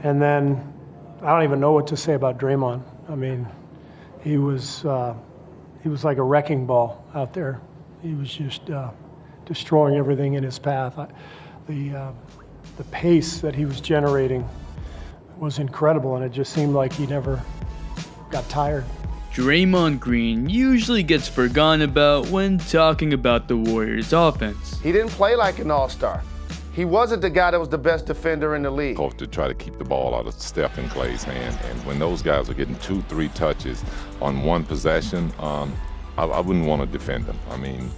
And then I don't even know what to say about Draymond. I mean, he was like a wrecking ball out there. He was just destroying everything in his path. The pace that he was generating was incredible, and it just seemed like he never got tired. Draymond Green usually gets forgotten about when talking about the Warriors' offense. He didn't play like an all-star. He wasn't the guy that was the best defender in the league. To try to keep the ball out of Steph and Clay's hand, and when those guys are getting 2-3 touches on one possession, I wouldn't want to defend them. I mean,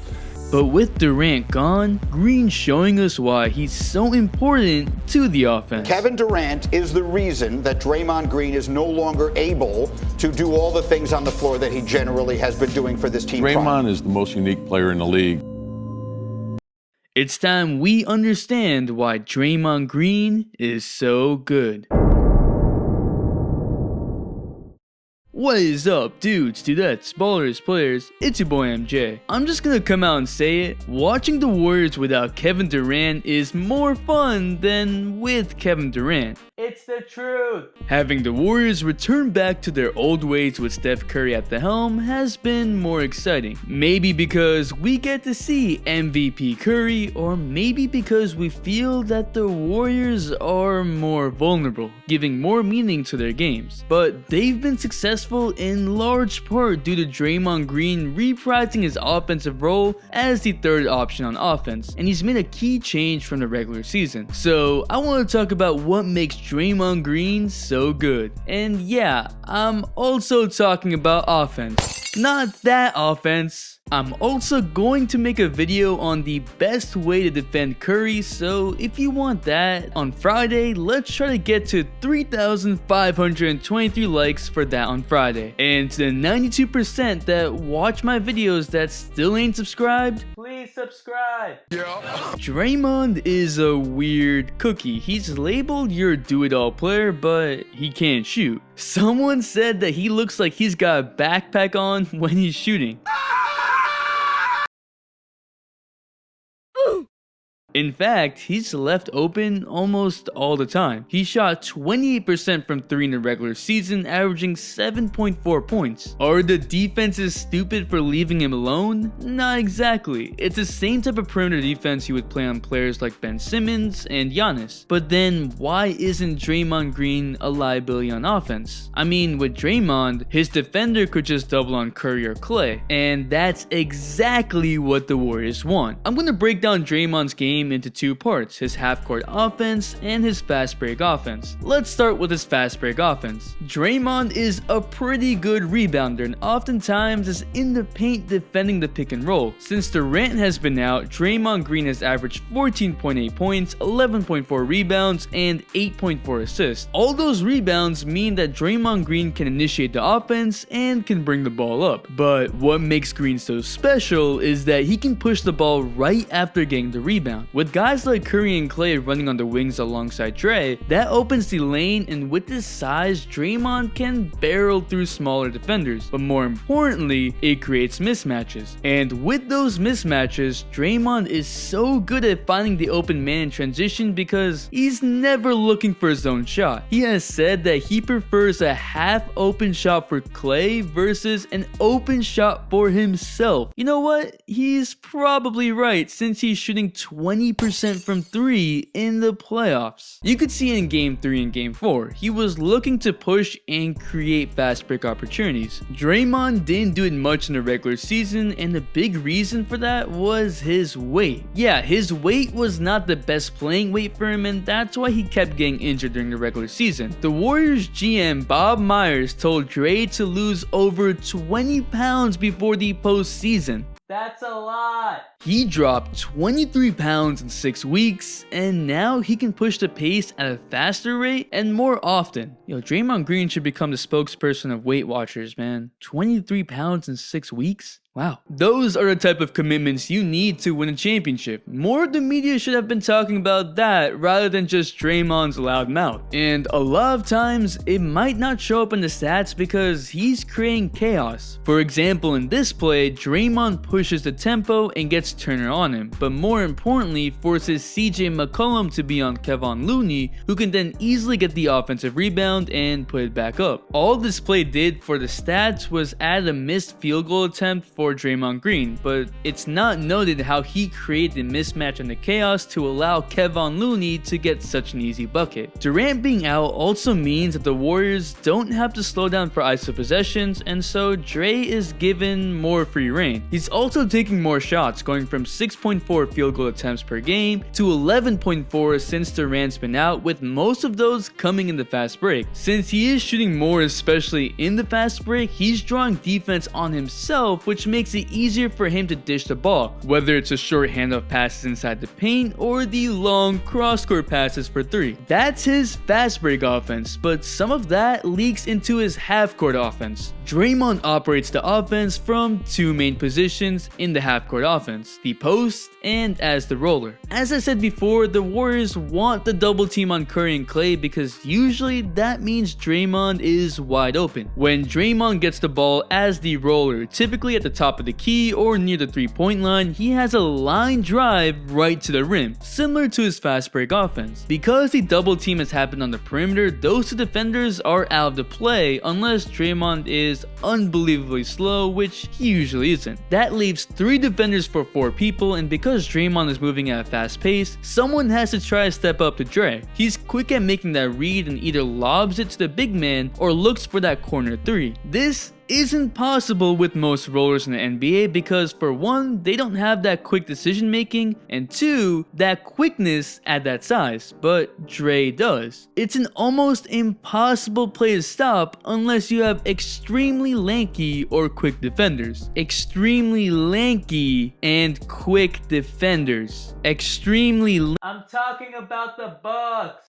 but with Durant gone, Green's showing us why he's so important to the offense. Kevin Durant is the reason that Draymond Green is no longer able to do all the things on the floor that he generally has been doing for this team. Draymond is the most unique player in the league. It's time we understand why Draymond Green is so good. What is up, dudes, dudettes, ballers, players? It's your boy MJ. I'm just gonna come out and say it. Watching the Warriors without Kevin Durant is more fun than with Kevin Durant. It's the truth. Having the Warriors return back to their old ways with Steph Curry at the helm has been more exciting. Maybe because we get to see MVP Curry, or maybe because we feel that the Warriors are more vulnerable, giving more meaning to their games. But they've been successful in large part due to Draymond Green reprising his offensive role as the third option on offense, and he's made a key change from the regular season. So I want to talk about what makes Draymond Green so good. And yeah, I'm also talking about offense. Not that offense. I'm also going to make a video on the best way to defend Curry, so if you want that on Friday, let's try to get to 3,523 likes for that on Friday. And to the 92% that watch my videos that still ain't subscribed, please subscribe. Yeah. Draymond is a weird cookie. He's labeled your do-it-all player, but he can't shoot. Someone said that he looks like he's got a backpack on when he's shooting. In fact, he's left open almost all the time. He shot 28% from 3 in the regular season, averaging 7.4 points. Are the defenses stupid for leaving him alone? Not exactly. It's the same type of perimeter defense you would play on players like Ben Simmons and Giannis. But then, why isn't Draymond Green a liability on offense? I mean, with Draymond, his defender could just double on Curry or Clay, and that's exactly what the Warriors want. I'm gonna break down Draymond's game into two parts, his half-court offense and his fast break offense. Let's start with his fast break offense. Draymond is a pretty good rebounder and oftentimes is in the paint defending the pick and roll. Since Durant has been out, Draymond Green has averaged 14.8 points, 11.4 rebounds, and 8.4 assists. All those rebounds mean that Draymond Green can initiate the offense and can bring the ball up. But what makes Green so special is that he can push the ball right after getting the rebound. With guys like Curry and Clay running on the wings alongside Dre, that opens the lane, and with his size, Draymond can barrel through smaller defenders, but more importantly, it creates mismatches. And with those mismatches, Draymond is so good at finding the open man in transition because he's never looking for his own shot. He has said that he prefers a half open shot for Clay versus an open shot for himself. You know what? He's probably right, since he's shooting 20% from 3 in the playoffs. You could see in game 3 and game 4, he was looking to push and create fast break opportunities. Draymond didn't do it much in the regular season, and the big reason for that was his weight. Yeah, his weight was not the best playing weight for him, and that's why he kept getting injured during the regular season. The Warriors GM Bob Myers told Dre to lose over 20 pounds before the postseason. That's a lot. He dropped 23 pounds in 6 weeks, and now he can push the pace at a faster rate and more often. Yo, Draymond Green should become the spokesperson of Weight Watchers, man. 23 pounds in 6 weeks? Wow. Those are the type of commitments you need to win a championship. More of the media should have been talking about that rather than just Draymond's loud mouth. And a lot of times, it might not show up in the stats because he's creating chaos. For example, in this play, Draymond pushes the tempo and gets Turner on him, but more importantly forces CJ McCollum to be on Kevin Looney, who can then easily get the offensive rebound and put it back up. All this play did for the stats was add a missed field goal attempt for Draymond Green, but it's not noted how he created the mismatch and the chaos to allow Kevin Looney to get such an easy bucket. Durant being out also means that the Warriors don't have to slow down for ISO possessions, and so Dre is given more free reign. He's also taking more shots, going from 6.4 field goal attempts per game to 11.4 since Durant's been out, with most of those coming in the fast break. Since he is shooting more, especially in the fast break, he's drawing defense on himself, which makes it easier for him to dish the ball, whether it's a short handoff passes inside the paint or the long cross-court passes for three. That's his fast break offense, but some of that leaks into his half-court offense. Draymond operates the offense from two main positions in the half-court offense, the post and as the roller. As I said before, the Warriors want the double team on Curry and Klay because usually that means Draymond is wide open. When Draymond gets the ball as the roller, typically at the top of the key or near the three-point line, he has a line drive right to the rim, similar to his fast break offense. Because the double team has happened on the perimeter, those two defenders are out of the play unless Draymond is unbelievably slow, which he usually isn't. That leaves 3 defenders for 4 people, and because Draymond is moving at a fast pace, someone has to try to step up to Dre. He's quick at making that read and either lobs it to the big man or looks for that corner 3. This isn't possible with most rollers in the NBA because for one, they don't have that quick decision making, and 2, that quickness at that size, but Dre does. It's an almost impossible play to stop unless you have extremely lanky or quick defenders. Extremely lanky and quick defenders. I'm talking about the Bucks.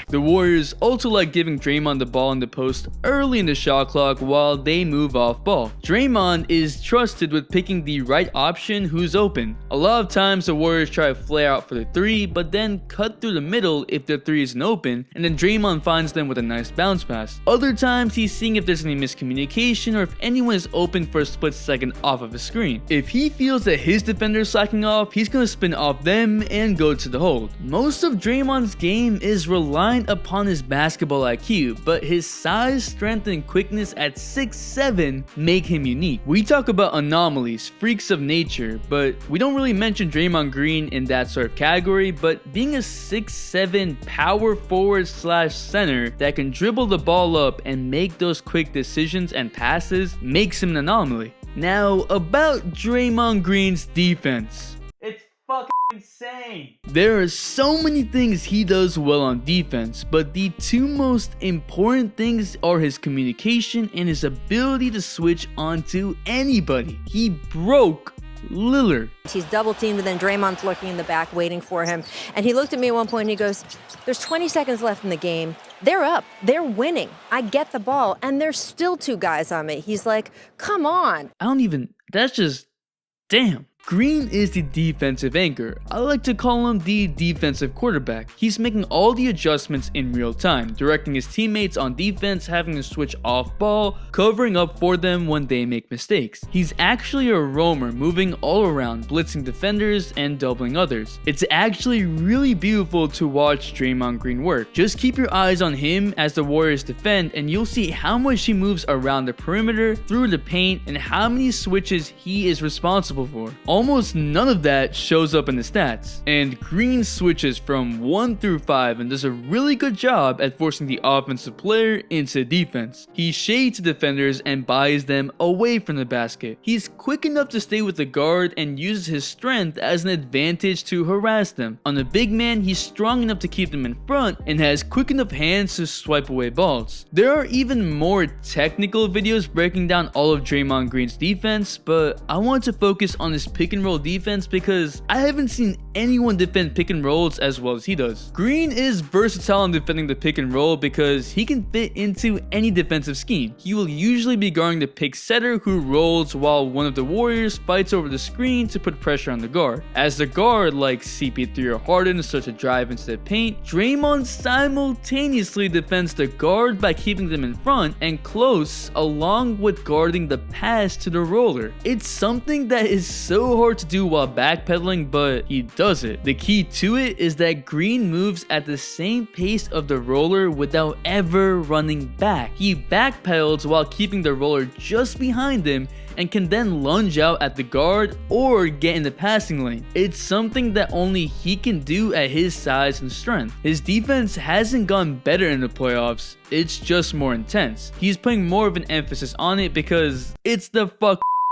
The Warriors also like giving Draymond the ball in the post early in the shot clock while they move off ball. Draymond is trusted with picking the right option who's open. A lot of times the Warriors try to flare out for the 3 but then cut through the middle if the 3 isn't open, and then Draymond finds them with a nice bounce pass. Other times he's seeing if there's any miscommunication or if anyone is open for a split second off of a screen. If he feels that his defender is slacking off, he's going to spin off them and go to the hold. Most of Draymond's game is reliant upon his basketball IQ, but his size, strength, and quickness at 6'7" make him unique. We talk about anomalies, freaks of nature, but we don't really mention Draymond Green in that sort of category, but being a 6'7" power forward / center that can dribble the ball up and make those quick decisions and passes makes him an anomaly. Now, about Draymond Green's defense. It's fucking insane. There are so many things he does well on defense, but the 2 most important things are his communication and his ability to switch onto anybody. He broke Lillard. He's double teamed, and then Draymond's lurking in the back waiting for him. And he looked at me at one point and he goes, "There's 20 seconds left in the game. They're up. They're winning. I get the ball, and there's still 2 guys on me." He's like, "Come on." That's just, damn. Green is the defensive anchor. I like to call him the defensive quarterback. He's making all the adjustments in real time, directing his teammates on defense, having to switch off ball, covering up for them when they make mistakes. He's actually a roamer, moving all around, blitzing defenders and doubling others. It's actually really beautiful to watch Draymond Green work. Just keep your eyes on him as the Warriors defend, and you'll see how much he moves around the perimeter, through the paint, and how many switches he is responsible for. Almost none of that shows up in the stats, and Green switches from 1 through 5 and does a really good job at forcing the offensive player into defense. He shades defenders and buys them away from the basket. He's quick enough to stay with the guard and uses his strength as an advantage to harass them. On the big man, he's strong enough to keep them in front and has quick enough hands to swipe away balls. There are even more technical videos breaking down all of Draymond Green's defense, but I want to focus on his pick and roll defense because I haven't seen anyone defend pick and rolls as well as he does. Green is versatile in defending the pick and roll because he can fit into any defensive scheme. He will usually be guarding the pick setter who rolls while one of the Warriors fights over the screen to put pressure on the guard. As the guard like CP3 or Harden starts to drive into the paint, Draymond simultaneously defends the guard by keeping them in front and close along with guarding the pass to the roller. It's something that is so hard to do while backpedaling, but he does it. The key to it is that Green moves at the same pace of the roller without ever running back. He backpedals while keeping the roller just behind him and can then lunge out at the guard or get in the passing lane. It's something that only he can do at his size and strength. His defense hasn't gone better in the playoffs, it's just more intense. He's putting more of an emphasis on it because it's the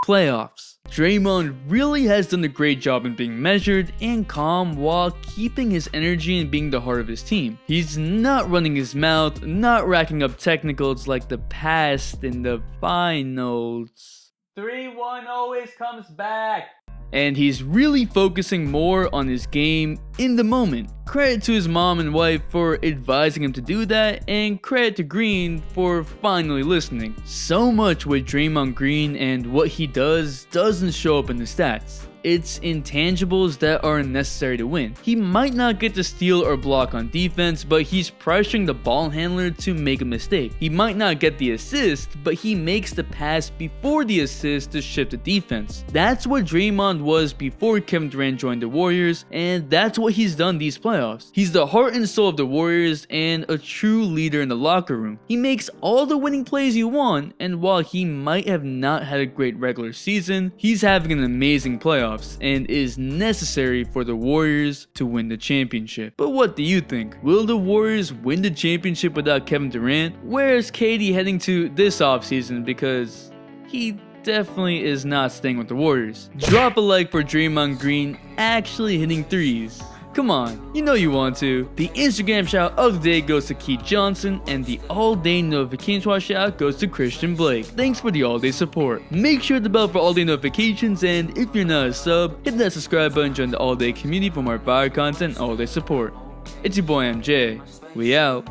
playoffs. Draymond really has done a great job in being measured and calm while keeping his energy and being the heart of his team. He's not running his mouth, not racking up technicals like the past in the finals. 3-1 always comes back. And he's really focusing more on his game in the moment. Credit to his mom and wife for advising him to do that, and credit to Green for finally listening. So much with Draymond Green and what he does doesn't show up in the stats. It's intangibles that are necessary to win. He might not get the steal or block on defense, but he's pressuring the ball handler to make a mistake. He might not get the assist, but he makes the pass before the assist to shift the defense. That's what Draymond was before Kevin Durant joined the Warriors, and that's what he's done these playoffs. He's the heart and soul of the Warriors and a true leader in the locker room. He makes all the winning plays you want, and while he might have not had a great regular season, he's having an amazing playoff and is necessary for the Warriors to win the championship. But what do you think? Will the Warriors win the championship without Kevin Durant? Where's KD heading to this offseason? Because he definitely is not staying with the Warriors. Drop a like for Draymond Green actually hitting threes. Come on, you know you want to. The Instagram shout of the day goes to Keith Johnson, and the all-day notification shout goes to Christian Blake. Thanks for the all-day support. Make sure to bell for all-day notifications, and if you're not a sub, hit that subscribe button, join the all-day community for more fire content, all-day support. It's your boy MJ. We out.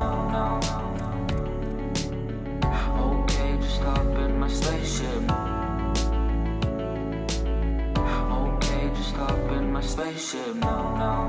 Spaceship, no.